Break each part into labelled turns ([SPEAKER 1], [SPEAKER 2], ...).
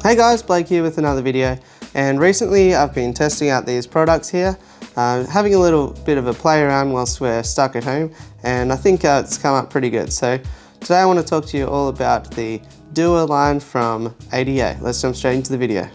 [SPEAKER 1] Hey guys, Blake here with another video, and recently I've been testing out these products here, having a little bit of a play around whilst we're stuck at home, and I think it's come up pretty good. So today I want to talk to you all about the DOOA line from ADA. Let's jump straight into the video.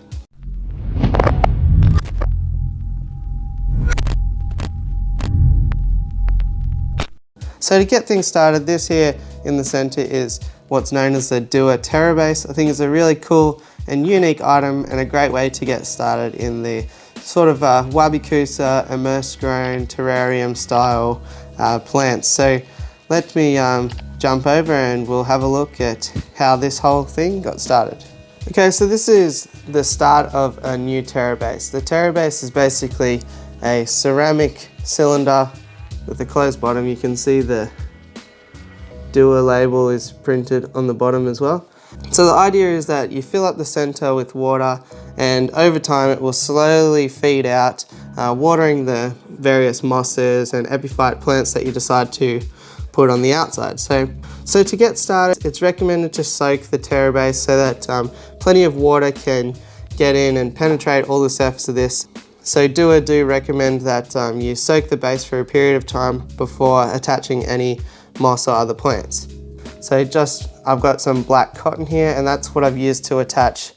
[SPEAKER 1] So to get things started, this here in the center is what's known as the DOOA Terra Base. I think it's a really cool and unique item and a great way to get started in the sort of Wabi Kusa immersed grown terrarium style plants. So let me jump over and we'll have a look at how this whole thing got started. Okay, so this is the start of a new Terra Base. The Terra Base is basically a ceramic cylinder with a closed bottom. You can see the DOOA label is printed on the bottom as well. So the idea is that you fill up the center with water, and over time it will slowly feed out, watering the various mosses and epiphyte plants that you decide to put on the outside. So to get started, it's recommended to soak the Terra Base so that plenty of water can get in and penetrate all the surface of this. So DOOA do recommend that you soak the base for a period of time before attaching any moss or other plants. So I've got some black cotton here, and that's what I've used to attach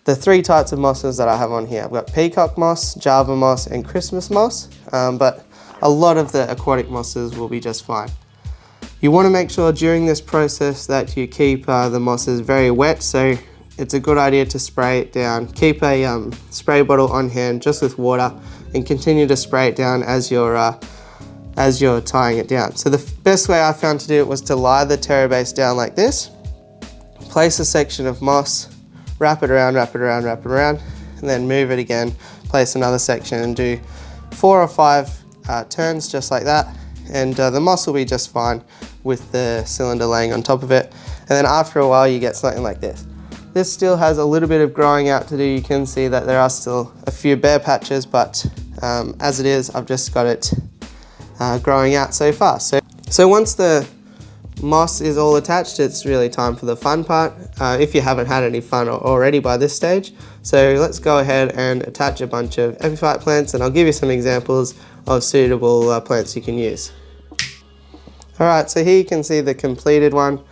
[SPEAKER 1] the three types of mosses that I have on here. I've got peacock moss, Java moss, and Christmas moss, but a lot of the aquatic mosses will be just fine. You want to make sure during this process that you keep the mosses very wet, so it's a good idea to spray it down. Keep a spray bottle on hand just with water and continue to spray it down as you're tying it down. So the best way I found to do it was to lie the Terra Base down like this, place a section of moss, wrap it around, and then move it again, place another section and do 4 or 5 turns just like that, and the moss will be just fine with the cylinder laying on top of it. And then after a while you get something like this. This still has a little bit of growing out to do. You can see that there are still a few bare patches, but as it is, I've just got it growing out so far. So once the moss is all attached, it's really time for the fun part, if you haven't had any fun already by this stage. So let's go ahead and attach a bunch of epiphyte plants, and I'll give you some examples of suitable plants you can use. Alright, so here you can see the completed one.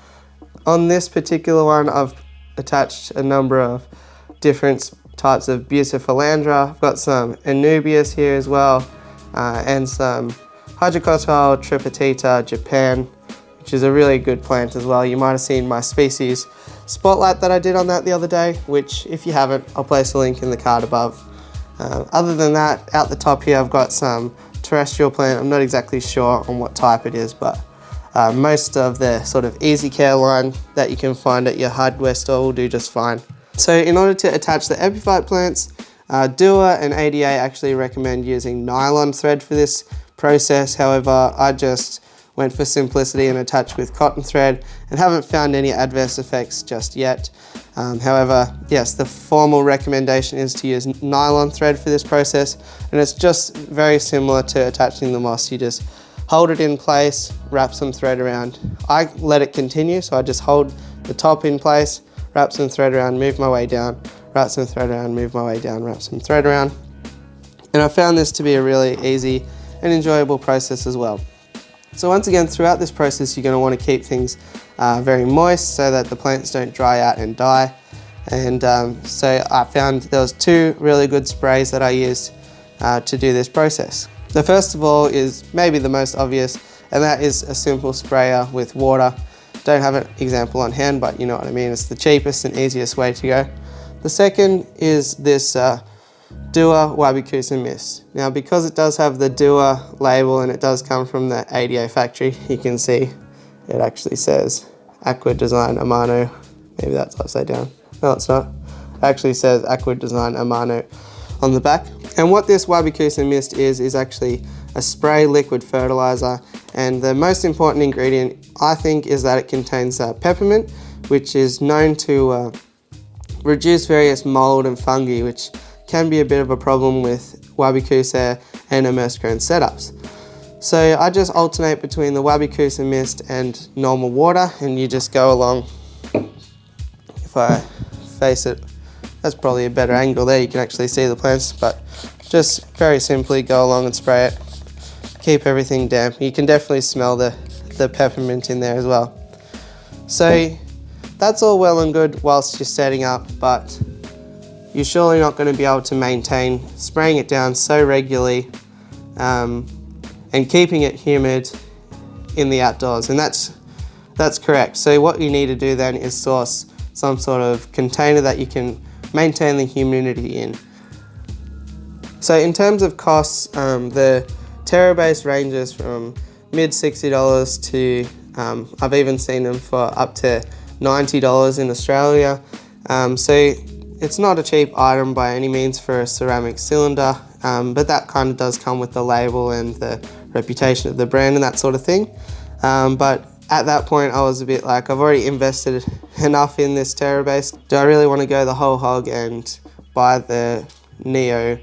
[SPEAKER 1] On this particular one, I've attached a number of different types of Bucephalandra. I've got some Anubias here as well, and some Hydrocotyl tripetita Japan, which is a really good plant as well. You might have seen my species spotlight that I did on that the other day, which if you haven't, I'll place a link in the card above. Other than that, out the top here I've got some terrestrial plant. I'm not exactly sure on what type it is, but most of the sort of easy care line that you can find at your hardware store will do just fine. So in order to attach the epiphyte plants, DOOA and ADA actually recommend using nylon thread for this process. However, I just went for simplicity and attached with cotton thread and haven't found any adverse effects just yet. However, yes, the formal recommendation is to use nylon thread for this process, and it's just very similar to attaching the moss. You just hold it in place, wrap some thread around. I let it continue, so I just hold the top in place, wrap some thread around, move my way down, wrap some thread around, move my way down, wrap some thread around. And I found this to be a really easy and enjoyable process as well. So once again, throughout this process, you're going to want to keep things very moist so that the plants don't dry out and die. And so I found there was 2 really good sprays that I used to do this process. The first of all is maybe the most obvious, and that is a simple sprayer with water. Don't have an example on hand, but you know what I mean. It's the cheapest and easiest way to go. The second is this DOOA Wabi Kusa mist. Now, because it does have the DOOA label and it does come from the ADA factory, you can see it actually says Aqua Design Amano. Maybe that's upside down. No, it's not. It actually says Aqua Design Amano on the back. And what this Wabi Kusa mist is actually a spray liquid fertilizer, and the most important ingredient, I think, is that it contains peppermint, which is known to reduce various mold and fungi, which can be a bit of a problem with Wabi Kusa and immersed grown setups. So I just alternate between the Wabi Kusa mist and normal water, and you just go along. If I face it That's probably a better angle there, you can actually see the plants, but just very simply go along and spray it. Keep everything damp. You can definitely smell the peppermint in there as well. So that's all well and good whilst you're setting up, but you're surely not going to be able to maintain spraying it down so regularly and keeping it humid in the outdoors, and that's correct. So what you need to do then is source some sort of container that you can maintain the humidity in. So in terms of costs, the Terra Base ranges from mid $60 to I've even seen them for up to $90 in Australia. So it's not a cheap item by any means for a ceramic cylinder, but that kind of does come with the label and the reputation of the brand and that sort of thing. But at that point I was a bit like, I've already invested enough in this Terra Base. Do I really want to go the whole hog and buy the Neo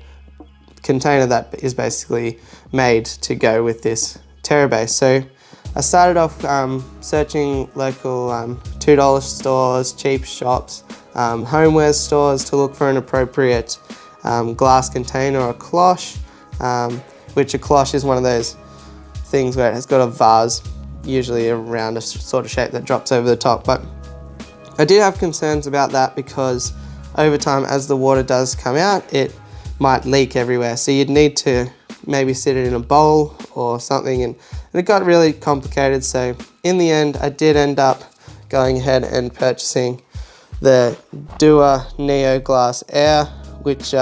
[SPEAKER 1] container that is basically made to go with this Terra Base? So I started off searching local $2 stores, cheap shops, homeware stores to look for an appropriate glass container or cloche, which a cloche is one of those things where it has got a vase, usually around a sort of shape that drops over the top. But I did have concerns about that because over time, as the water does come out, it might leak everywhere. So you'd need to maybe sit it in a bowl or something, and it got really complicated. So in the end, I did end up going ahead and purchasing the DOOA Neo Glass Air, which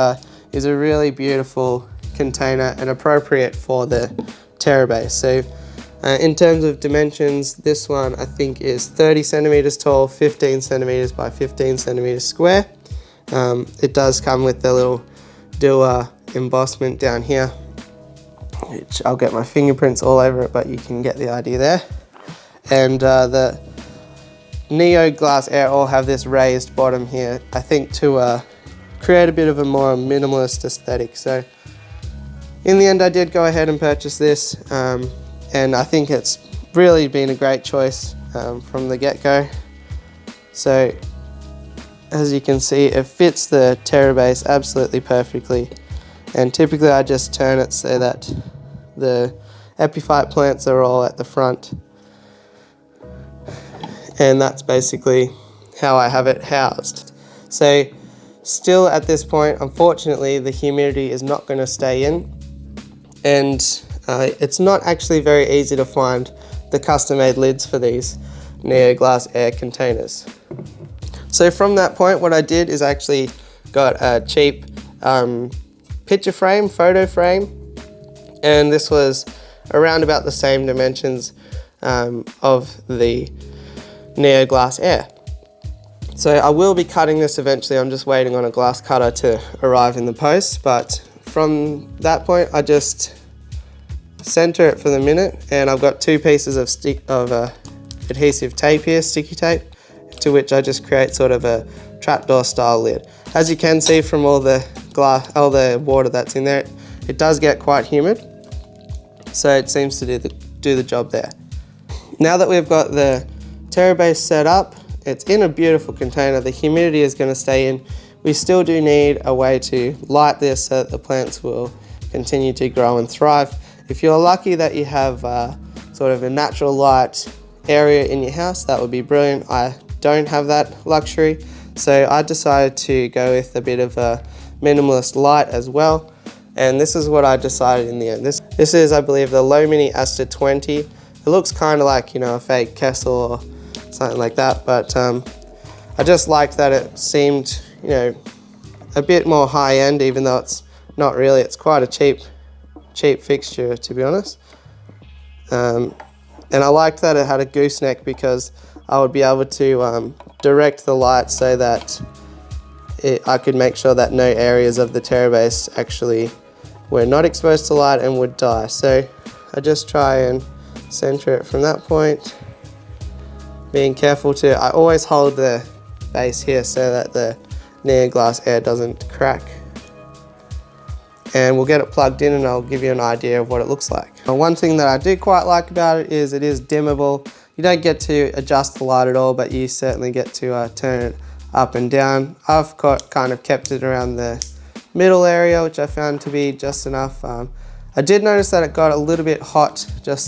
[SPEAKER 1] is a really beautiful container and appropriate for the Terra Base. So in terms of dimensions, this one I think is 30 centimeters tall, 15 centimeters by 15 centimeters square. It does come with the little DOOA embossment down here, which I'll get my fingerprints all over it, but you can get the idea there. And the Neo Glass Air all have this raised bottom here, I think to create a bit of a more minimalist aesthetic. So in the end I did go ahead and purchase this, and I think it's really been a great choice from the get-go. So as you can see, it fits the Terra Base absolutely perfectly, and typically I just turn it so that the epiphyte plants are all at the front, and that's basically how I have it housed. So still at this point, unfortunately, the humidity is not going to stay in, and it's not actually very easy to find the custom-made lids for these Neo Glass Air containers. So from that point, what I did is actually got a cheap picture frame, photo frame, and this was around about the same dimensions of the Neo Glass Air. So I will be cutting this eventually. I'm just waiting on a glass cutter to arrive in the post, but from that point I just center it for the minute, and I've got two pieces of adhesive tape here, sticky tape, to which I just create sort of a trapdoor style lid. As you can see from all the water that's in there, it does get quite humid, so it seems to do the job there. Now that we've got the Terra Base set up, it's in a beautiful container, the humidity is going to stay in. We still do need a way to light this so that the plants will continue to grow and thrive. If you're lucky that you have sort of a natural light area in your house, that would be brilliant. I don't have that luxury, so I decided to go with a bit of a minimalist light as well, and this is what I decided in the end. This is, I believe, the Lominie Asta 20. It looks kind of like, you know, a fake Kessel or something like that, but I just liked that it seemed, you know, a bit more high-end, even though it's not really. It's quite a cheap fixture, to be honest. And I liked that it had a gooseneck because I would be able to direct the light so that I could make sure that no areas of the Terra Base actually were not exposed to light and would die. So I just try and center it from that point, being careful I always hold the base here so that the Neo Glass Air doesn't crack. And we'll get it plugged in and I'll give you an idea of what it looks like. One thing that I do quite like about it is dimmable. You don't get to adjust the light at all, but you certainly get to turn it up and down. I've kind of kept it around the middle area, which I found to be just enough. I did notice that it got a little bit hot just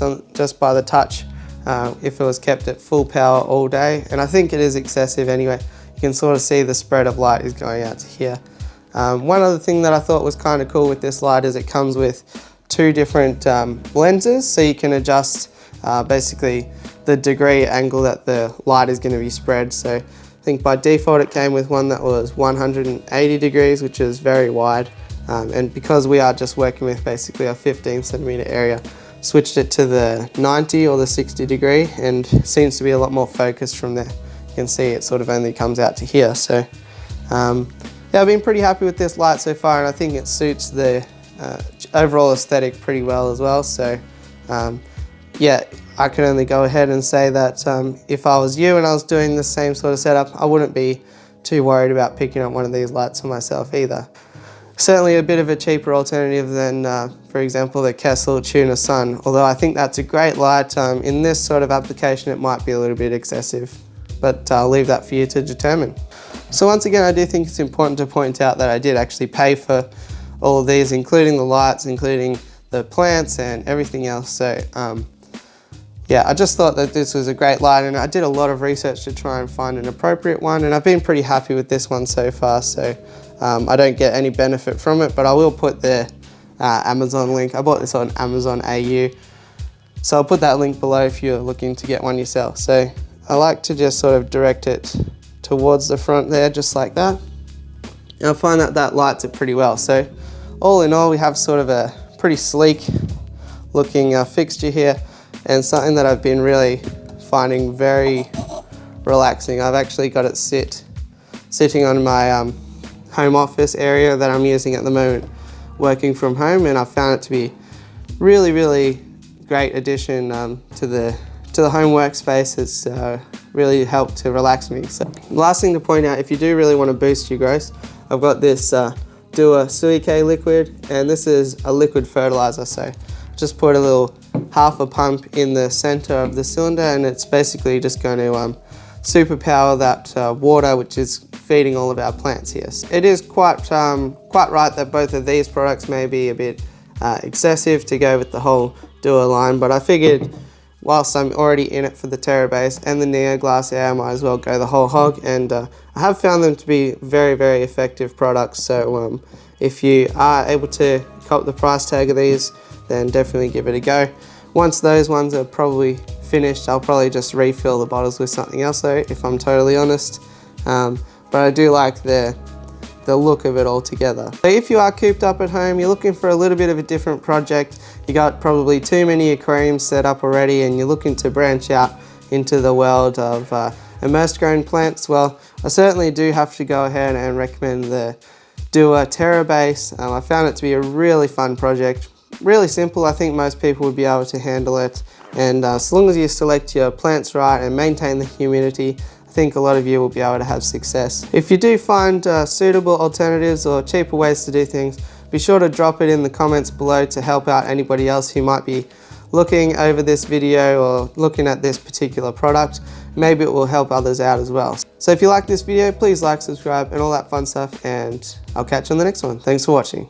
[SPEAKER 1] by the touch if it was kept at full power all day, and I think it is excessive anyway. You can sort of see the spread of light is going out to here. One other thing that I thought was kind of cool with this light is it comes with 2 different lenses, so you can adjust basically the degree angle that the light is going to be spread. So I think by default it came with one that was 180 degrees, which is very wide. And because we are just working with basically a 15 centimeter area, switched it to the 90 or the 60 degree, and seems to be a lot more focused from there. You can see it sort of only comes out to here. So yeah, I've been pretty happy with this light so far, and I think it suits the overall aesthetic pretty well as well. So yeah, I can only go ahead and say that if I was you and I was doing the same sort of setup, I wouldn't be too worried about picking up one of these lights for myself either. Certainly a bit of a cheaper alternative than, for example, the Kessel Tuna Sun, although I think that's a great light. In this sort of application it might be a little bit excessive, but I'll leave that for you to determine. So once again, I do think it's important to point out that I did actually pay for all of these, including the lights, including the plants and everything else. So yeah, I just thought that this was a great light, and I did a lot of research to try and find an appropriate one, and I've been pretty happy with this one so far. So I don't get any benefit from it, but I will put the Amazon link. I bought this on Amazon AU, so I'll put that link below if you're looking to get one yourself. So I like to just sort of direct it towards the front there, just like that, and I find that that lights it pretty well. So all in all, we have sort of a pretty sleek looking fixture here, and something that I've been really finding very relaxing. I've actually got it sitting on my home office area that I'm using at the moment, working from home, and I found it to be really great addition to the home workspace. It's really helped to relax me. So last thing to point out, if you do really want to boost your growth, I've got this DOOA Suike liquid, and this is a liquid fertilizer. So just put a little half a pump in the center of the cylinder, and it's basically just going to superpower that water which is feeding all of our plants here. So it is quite right that both of these products may be a bit excessive to go with the whole DOOA line, but I figured whilst I'm already in it for the Terra Base and the Neo Glass Air, I might as well go the whole hog, and I have found them to be very effective products. So if you are able to cop the price tag of these, then definitely give it a go. Once those ones are probably finished, I'll probably just refill the bottles with something else though, if I'm totally honest. But I do like the look of it all together. So if you are cooped up at home, you're looking for a little bit of a different project, you got probably too many aquariums set up already, and you're looking to branch out into the world of immersed grown plants, well, I certainly do have to go ahead and recommend the DOOA Terra Base. I found it to be a really fun project. Really simple. I think most people would be able to handle it, and as long as you select your plants right and maintain the humidity, I think a lot of you will be able to have success. If you do find suitable alternatives or cheaper ways to do things, be sure to drop it in the comments below to help out anybody else who might be looking over this video or looking at this particular product. Maybe it will help others out as well. So if you like this video, please like, subscribe and all that fun stuff, and I'll catch you on the next one. Thanks for watching.